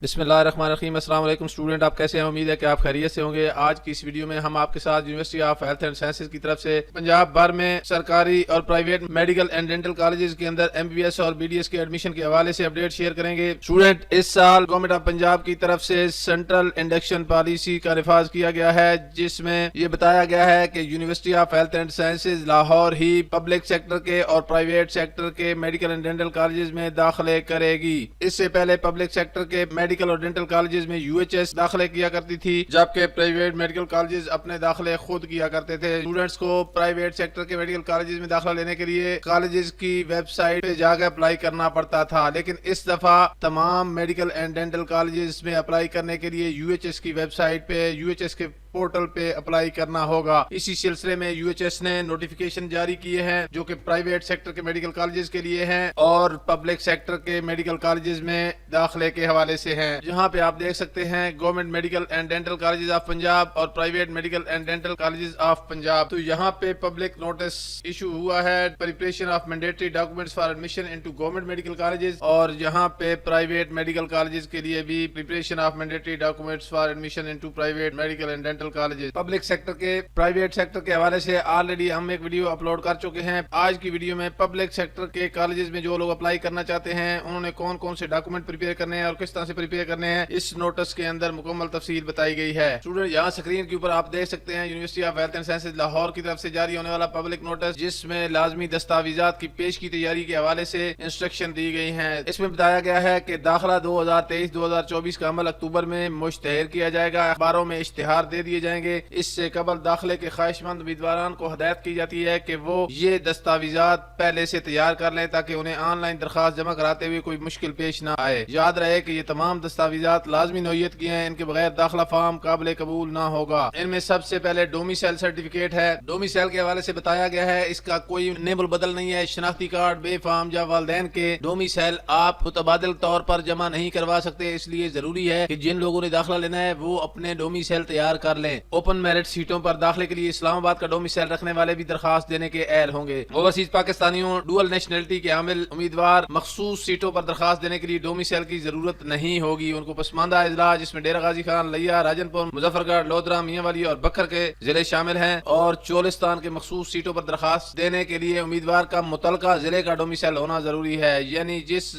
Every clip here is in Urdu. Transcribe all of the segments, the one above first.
بسم اللہ الرحمن الرحیم۔ السلام علیکم اسٹوڈنٹ، آپ کیسے ہیں؟ امید ہے کہ آپ خیریت سے ہوں گے۔ آج کی اس ویڈیو میں ہم آپ کے ساتھ university of health and sciences کی طرف سے پنجاب بھر میں سرکاری اور private medical and dental colleges کے اندر ایم بی ایس اور بی ڈی ایس کے ایڈمیشن کے حوالے سے اپڈیٹ شیئر کریں گے۔ اسٹوڈنٹ، اس سال گورنمنٹ آف پنجاب کی طرف سے سینٹرل انڈکشن پالیسی کا نفاذ کیا گیا ہے، جس میں یہ بتایا گیا ہے کہ university of health and sciences Lahore he public sector کے اور پرائیویٹ سیکٹر کے میڈیکل اینڈ ڈینٹل کالجز میں داخلے کرے گی۔ اس سے پہلے پبلک سیکٹر کے میڈیکل اور ڈینٹل کالجز میں یو ایچ ایس داخلے کیا کرتی تھی، جبکہ پرائیویٹ میڈیکل کالجز اپنے داخلے خود کیا کرتے تھے۔ اسٹوڈنٹس کو پرائیویٹ سیکٹر کے میڈیکل کالجز میں داخلہ لینے کے لیے کالجز کی ویب سائٹ پہ جا کے اپلائی کرنا پڑتا تھا، لیکن اس دفعہ تمام میڈیکل اینڈ ڈینٹل کالجز میں اپلائی کرنے کے لیے یو ایچ ایس کی ویب سائٹ پہ، یو ایچ ایس کے پورٹل پہ اپلائی کرنا ہوگا۔ اسی سلسلے میں یو ایچ ایس نے نوٹیفیکیشن جاری کیے ہیں، جو کہ پرائیویٹ سیکٹر کے میڈیکل کالجز کے لیے ہیں اور پبلک سیکٹر کے میڈیکل کالجز میں داخلے کے حوالے سے ہیں۔ جہاں پہ آپ دیکھ سکتے ہیں government medical and dental colleges of Punjab اور private medical and dental colleges of Punjab. تو یہاں پہ پبلک نوٹس ایشو ہوا ہے، preparation of mandatory documents for admission into government medical colleges, اور یہاں پہ پرائیویٹ میڈیکل کالجز کے لیے بھی preparation of mandatory documents for admission into private medical and dental colleges. Public sector کے پرائیویٹ سیکٹر کے حوالے سے آلریڈی ہم ایک ویڈیو اپلوڈ کر چکے ہیں۔ آج کی ویڈیو میں پبلک سیکٹر کے کالجز میں جو لوگ اپلائی کرنا چاہتے ہیں انہوں نے کون کون سے ڈاکومنٹ پریپیئر کرنے ہیں اور کس طرح سے پریپیئر کرنے ہیں، اس نوٹس کے اندر مکمل تفصیل بتائی گئی ہے۔ اسٹوڈنٹ، یہاں اسکرین کے اوپر آپ دیکھ سکتے ہیں university of health and sciences Lahore کی طرف سے جاری ہونے والا پبلک نوٹس، جس میں لازمی دستاویزات کی پیش کی تیاری کے حوالے سے انسٹرکشن دی گئی ہیں۔ اس میں بتایا گیا ہے کہ داخلہ 2023-2024 کا عمل اکتوبر میں مشتہر کیا جائے گا، اخباروں میں اشتہار دے دیے جائیں گے۔ اس سے قبل داخلے کے خواہش مند امیدواران کو ہدایت کی جاتی ہے کہ وہ یہ دستاویزات پہلے سے تیار کر لیں تاکہ انہیں آن لائن درخواست جمع کراتے ہوئے کوئی مشکل پیش نہ آئے۔ یاد رہے کہ یہ تمام دستاویزات لازمی نوعیت کی ہیں، ان کے بغیر داخلہ فارم قابل قبول نہ ہوگا۔ ان میں سب سے پہلے ڈومیسائل سرٹیفکیٹ ہے۔ ڈومیسائل کے حوالے سے بتایا گیا ہے اس کا کوئی نیب البدل نہیں ہے۔ شناختی کارڈ، بے فارم یا والدین کے ڈومیسائل آپ متبادل طور پر جمع نہیں کروا سکتے، اس لیے ضروری ہے کہ جن لوگوں نے داخلہ لینا ہے وہ اپنے ڈومیسائل تیار کر لیں۔ اوپن میرٹ سیٹوں پر داخلے کے لیے اسلام آباد کا ڈومیسائل رکھنے والے بھی درخواست دینے کے اہل ہوں گے۔ اوورسیز پاکستانیوں، ڈوئل نیشنلٹی کے حامل امیدوار مخصوص سیٹوں پر درخواست دینے کے لیے ڈومیسائل کی ضرورت نہیں ہوگی۔ ان کو پسماندہ اضلاع جس میں ڈیرہ غازی خان، لیا، راجن پور، مظفر گڑھ، لودرا، میاں والی اور بکر کے ضلع شامل ہیں، اور چولستان کے مخصوص سیٹوں پر درخواست دینے کے لیے امیدوار کا متعلقہ ضلع کا ڈومیسائل ہونا ضروری ہے، یعنی جس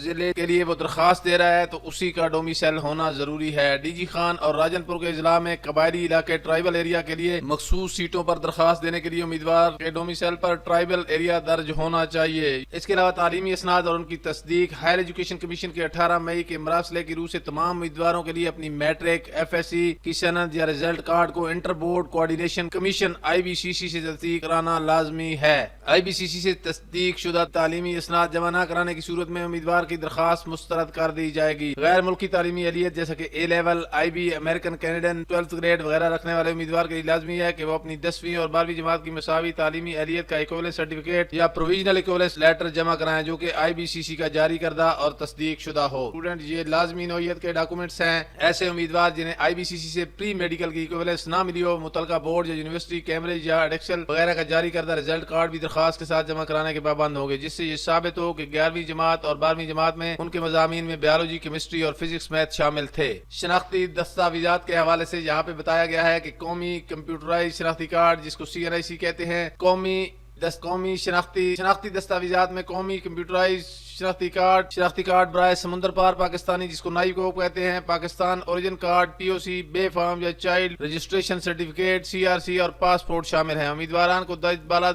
ضلع کے لیے وہ درخواست دے رہا ہے تو اسی کا ڈومیسائل ہونا ضروری ہے۔ ڈی جی خان اور راجن پور کے اضلاع میں قبائلی علاقے ٹرائبل ایریا کے لیے مخصوص سیٹوں پر درخواست دینے کے لیے امیدوار کے ڈومیسائل پر ٹرائبل ایریا درج ہونا چاہیے۔ اس کے علاوہ تعلیمی اسناد اور ان کی تصدیق ہائر ایجوکیشن کمیشن کے 18 مئی کے مراسلے کی روح سے تمام امیدواروں کے لیے اپنی میٹرک، ایف ایس سی کی سند یا ریزلٹ کارڈ کو inter board coordination commission I B C سی سے تصدیق کرانا لازمی ہے۔ آئی بی سی سی سے تصدیق شدہ تعلیمی اسناد جمع نہ کرانے کی صورت میں امیدوار کی درخواست مسترد کر دی جائے گی۔ غیر ملکی تعلیمی اہلیت جیسا کہ A level, I B, American, Canadian, 12th grade وغیرہ رکھنے والے امیدوار کے لیے لازمی ہے کہ وہ اپنی 10ویں اور 12ویں جماعت کی مساوی تعلیمی اہلیت کا ایکویولنس سرٹیفکیٹ یا پروویژنل ایکویولنس لیٹر جمع کرائیں، جو کہ آئی بی سی سی کا جاری کردہ اور تصدیق شدہ ہو۔ اسٹوڈنٹ، یہ لازمی نوعیت کے ڈاکومنٹس ہیں۔ ایسے امیدوار جنہیں آئی بی سی سی سے پری میڈیکل کی ایکویولنس نہ ملی ہو، متعلقہ بورڈ یا یونیورسٹی کیمبرج یا ایڈیکسل وغیرہ کا جاری کردہ ریزلٹ کارڈ بھی درخواست کے ساتھ جمع کرانے کے پابند ہوں گے، جس سے یہ ثابت ہو کہ 11ویں جماعت اور 12ویں جماعت میں ان کے مضامین میں بیالوجی، کیمسٹری اور فزکس، میتھ شامل تھے۔ شناختی دستاویزات کے حوالے سے یہاں پہ بتایا گیا ہے کہ قومی کمپیوٹرائز شناختی کارڈ، جس کو سی این آئی سی کہتے ہیں، قومی شناختی دستاویزات میں قومی کمپیوٹرائز شناختی کارڈ برائے سمندر پار پاکستانی، جس کو نائی کو کہتے ہیں، Pakistan origin card, P O C, B form یا child registration certificate, C R C اور پاسپورٹ شامل ہیں۔ امیدواران کو بالا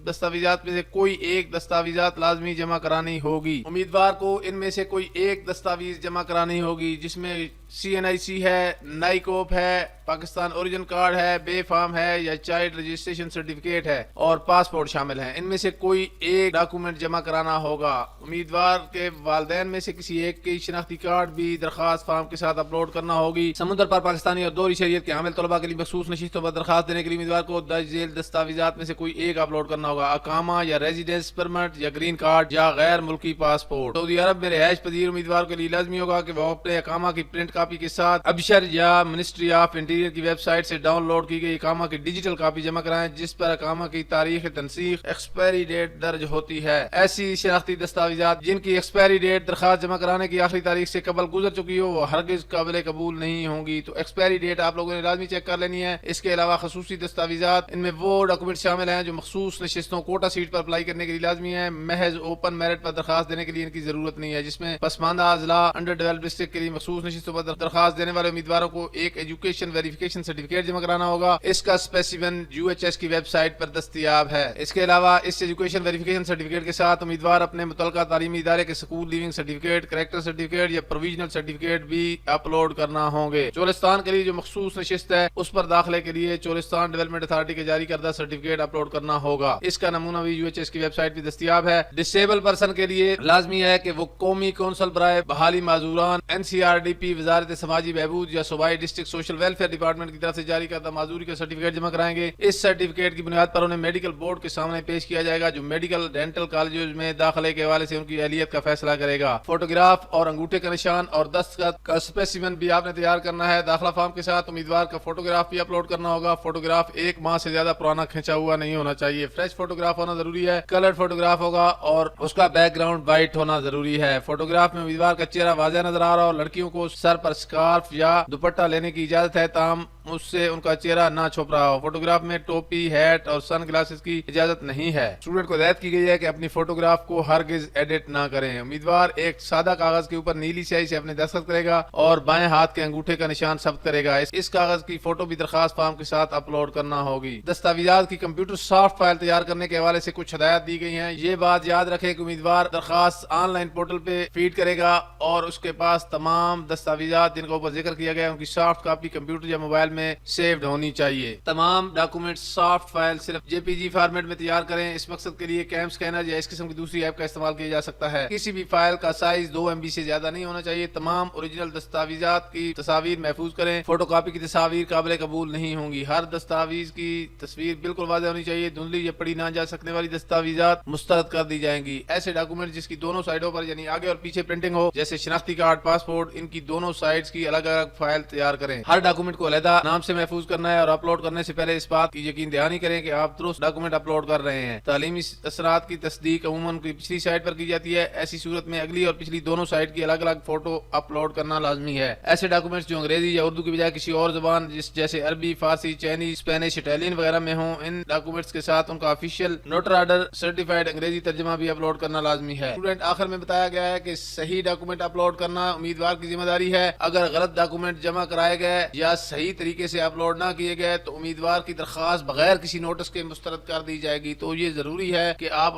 دستاویزات میں سے کوئی ایک دستاویزات لازمی جمع کرانی ہوگی۔ امیدوار کو ان میں سے کوئی ایک دستاویز جمع کرانی ہوگی، جس میں سی این آئی سی ہے، نائی کوپ ہے، پاکستان اوریجن کارڈ ہے، بے فارم ہے یا چائلڈ رجسٹریشن سرٹیفکیٹ ہے اور پاسپورٹ شامل ہیں۔ ان میں سے کوئی ایک ڈاکومنٹ جمع کرانا ہوگا۔ امیدوار کے والدین میں سے کسی ایک کی شناختی کارڈ بھی درخواست فارم کے ساتھ اپلوڈ کرنا ہوگی۔ سمندر پر پاکستانی اور دوہری شہریت کے حامل طلباء کے لیے مخصوص نشستوں پر درخواست دینے کے لیے امیدوار کو درج ذیل دستاویزات میں سے کوئی ایک اپلوڈ کرنا ہوگا۔ اقامہ یا ریزیڈنس پرمٹ یا گرین کارڈ یا غیر ملکی پاسپورٹ۔ سعودی عرب میں رہائش پذیر امیدوار کے لیے لازمی ہوگا کہ وہ اپنے اقامہ کی پرنٹ کاپی کے ساتھ ابشر یا منسٹری آف انٹیریئر کی ویب سائٹ سے ڈاؤن لوڈ کی گئی اقامہ کی ڈیجیٹل کاپی جمع کرائیں جس پر اقامہ کی تاریخ تنسیخ ایکسپائری ڈیٹ درج ہوتی ہے۔ ایسی شناختی دستاویزات جن کی ایکسپائری ڈیٹ درخواست جمع کرانے کی آخری تاریخ سے قبل گزر چکی ہو وہ ہرگز قابل قبول نہیں ہوں گی، تو ایکسپائری ڈیٹ آپ لوگوں نے لازمی چیک کر لینی ہے۔ اس کے علاوہ خصوصی دستاویزات ان میں وہ ڈاکومنٹ شامل ہیں جو مخصوص نشستوں کوٹا سیٹ پر اپلائی کرنے کے لیے لازمی ہیں۔ محض اوپن میرٹ پر درخواست دینے کے لیے ان کی ضرورت نہیں ہے، جس میں پسماندہ اضلاع انڈر ڈیولپڈ ڈسٹرکٹ کے لیے مخصوص نشستوں پر درخواست دینے والے امیدواروں کو ایک ایجوکیشن ویریفیکیشن سرٹیفکیٹ جمع کرانا ہوگا۔ اس کا اسپیسیمن UHS کی ویب سائٹ پر دستیاب ہے۔ اس کے علاوہ اس ایجوکیشن ویریفیکیشن سرٹیفکیٹ کے ساتھ امیدوار اپنے متعلقہ تعلیمی ادارے کے school leaving certificate, character certificate یا پروویژنل سرٹیفکیٹ بھی اپلوڈ کرنا ہوں گے۔ چولستان کے لیے جو مخصوص نشست ہے اس پر داخلے کے لیے چولستان ڈیولپمنٹ اتھارٹی کے جاری کردہ سرٹیفکیٹ اپلوڈ کرنا ہوگا۔ اس کا نمونہ بھی UHS کی ویب سائٹ پہ دستیاب ہے۔ ڈسیبل پرسن کے لیے لازمی ہے کہ وہ قومی کونسل برائے بحالی معذوران NCRDP وزارت سماجی بہبود یا صوبائی ڈسٹرکٹ سوشل ویلفیئر ڈپارٹمنٹ کی طرف سے جاری کردہ معذوری کا سرٹیفکیٹ جمع کرائیں گے۔ اس سرٹیفکیٹ کی بنیاد پر انہیں میڈیکل بورڈ کے سامنے پیش کیا جائے گا جو میڈیکل ڈینٹل کالجز میں داخلے کے حوالے سے ان کی اہلیت کا فیصلہ کرے گا۔ فوٹوگراف اور انگوٹھے کا نشان اور دستخط کا اسپیسیمن بھی آپ نے تیار کرنا ہے۔ داخلہ فارم کے ساتھ امیدوار کا فوٹوگراف بھی اپلوڈ کرنا ہوگا۔ فوٹوگراف 1 ماہ سے زیادہ پرانا کھینچا ہوا نہیں ہونا چاہیے۔ فریش فوٹوگراف ہونا ضروری ہے۔ کلرڈ فوٹوگراف ہوگا اور اس کا بیک گراؤنڈ وائٹ ہونا ضروری ہے۔ فوٹوگراف میں امیدوار کا چہرہ واضح نظر آ رہا ہو۔ لڑکیوں کو سر پر سکارف یا دوپٹہ لینے کی اجازت ہے تاہم اس سے ان کا چہرہ نہ چھپ رہا ہو۔ فوٹوگراف میں ٹوپی، ہیٹ اور سن گلاسز کی اجازت نہیں ہے۔ اسٹوڈنٹ کو ہدایت کی گئی ہے کہ اپنی فوٹوگراف کو ہرگز ایڈٹ نہ کریں۔ امیدوار ایک سادہ کاغذ کے اوپر نیلی سیاہی سے اپنے دستخط کرے گا اور بائیں ہاتھ کے انگوٹھے کا نشان ثبت کرے گا۔ اس کاغذ کی فوٹو بھی درخواست فارم کے ساتھ اپلوڈ کرنا ہوگی۔ دستاویزات کی کمپیوٹر سافٹ فائل تیار کرنے کے حوالے سے کچھ ہدایات دی گئی ہیں۔ یہ بات یاد رکھیں کہ امیدوار درخواست آن لائن پورٹل پہ فیڈ کرے گا اور اس کے پاس تمام دستاویزات جن کا اوپر ذکر کیا گیا ہے ان کی سافٹ کاپی کمپیوٹر یا موبائل میں سیوڈ ہونی چاہیے۔ تمام ڈاکومنٹ سافٹ فائل صرف JPG فارمیٹ میں تیار کریں۔ اس مقصد کے لیے کیم سکینر یا اس قسم کی دوسری ایپ کا استعمال کیا جا سکتا ہے۔ کسی بھی فائل کا سائز 2 MB سے زیادہ نہیں ہونا چاہیے۔ تمام اوریجنل دستاویزات کی تصاویر محفوظ کریں۔ فوٹو کاپی کی تصاویر قابل قبول نہیں ہوں گی۔ ہر دستاویز کی تصویر بالکل واضح ہونی چاہیے۔ دھندلی یا پڑھی نہ جا سکنے والی دستاویزات مسترد کر دی جائیں گی۔ ایسے ڈاکومنٹ جس کی دونوں سائڈوں پر یعنی آگے اور پیچھے پرنٹنگ ہو جیسے شناختی کارڈ، پاسپورٹ، ان کی دونوں سائڈز کی الگ الگ فائل تیار کریں۔ ہر ڈاکومنٹ کو علیحدہ نام سے محفوظ کرنا ہے اور اپلوڈ کرنے سے پہلے اس بات کی یقین دہانی کریں کہ آپ درست ڈاکومنٹ اپلوڈ کر رہے ہیں۔ تعلیمی اثرات کی تصدیق عموماً پچھلی سائٹ پر کی جاتی ہے۔ ایسی صورت میں اگلی اور پچھلی دونوں سائٹ کی الگ الگ فوٹو اپلوڈ کرنا لازمی ہے۔ ایسے ڈاکومنٹس جو انگریزی یا اردو کی بجائے کسی اور زبان جیسے عربی، فارسی، چائنیز، اسپینش، اٹالین وغیرہ میں ہوں، ان ڈاکومنٹس کے ساتھ ان کا آفیشیل نوٹر آرڈر سرٹیفائڈ انگریزی ترجمہ بھی اپلوڈ کرنا لازمی ہے۔ اسٹوڈنٹ آخر میں بتایا گیا ہے کہ صحیح ڈاکومنٹ اپلوڈ کرنا امیدوار کی ذمہ داری ہے۔ اگر غلط ڈاکومنٹ جمع کرائے گئے یا صحیح طریقے سے اپلوڈ نہ کیے گئے تو امیدوار کی درخواست بغیر کسی نوٹس کے مسترد کر دی جائے گی۔ تو یہ ضروری ہے کہ آپ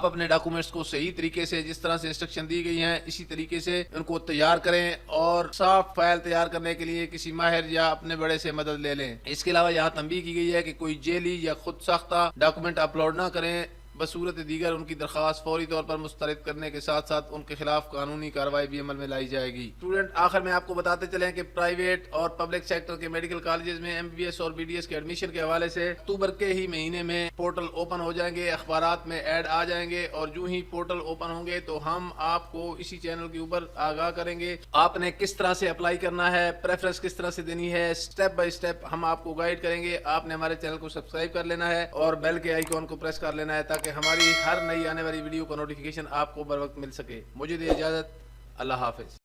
اپنے ڈاکومنٹس کو صحیح طریقے سے جس طرح سے انسٹرکشن دی گئی ہیں اسی طریقے سے ان کو تیار کریں اور سافٹ فائل تیار کرنے کے لیے کسی ماہر یا اپنے بڑے سے مدد لے لیں۔ اس کے علاوہ یہاں تنبیہ کی گئی ہے کہ کوئی جعلی یا خود ساختہ ڈاکومنٹ اپلوڈ نہ کریں۔ بصورت دیگر ان کی درخواست فوری طور پر مسترد کرنے کے ساتھ ساتھ ان کے خلاف قانونی کارروائی بھی عمل میں لائی جائے گی۔ اسٹوڈنٹ آخر میں آپ کو بتاتے چلیں کہ پرائیویٹ اور پبلک سیکٹر کے میڈیکل کالجز میں MBBS اور BDS کے ایڈمیشن کے حوالے سے اکتوبر کے ہی مہینے میں پورٹل اوپن ہو جائیں گے، اخبارات میں ایڈ آ جائیں گے اور جو ہی پورٹل اوپن ہوں گے تو ہم آپ کو اسی چینل کے اوپر آگاہ کریں گے۔ آپ نے کس طرح سے اپلائی کرنا ہے، پریفرنس کس طرح سے دینی ہے، سٹیپ بائی سٹیپ ہم آپ کو گائیڈ کریں گے۔ آپ نے ہمارے چینل کو سبسکرائب کر لینا ہے اور بیل کے آئیکن کو پریس کر لینا ہے تاکہ ہماری ہر نئی آنے والی ویڈیو کا نوٹیفیکیشن آپ کو بر وقت مل سکے۔ مجھے دے اجازت، اللہ حافظ۔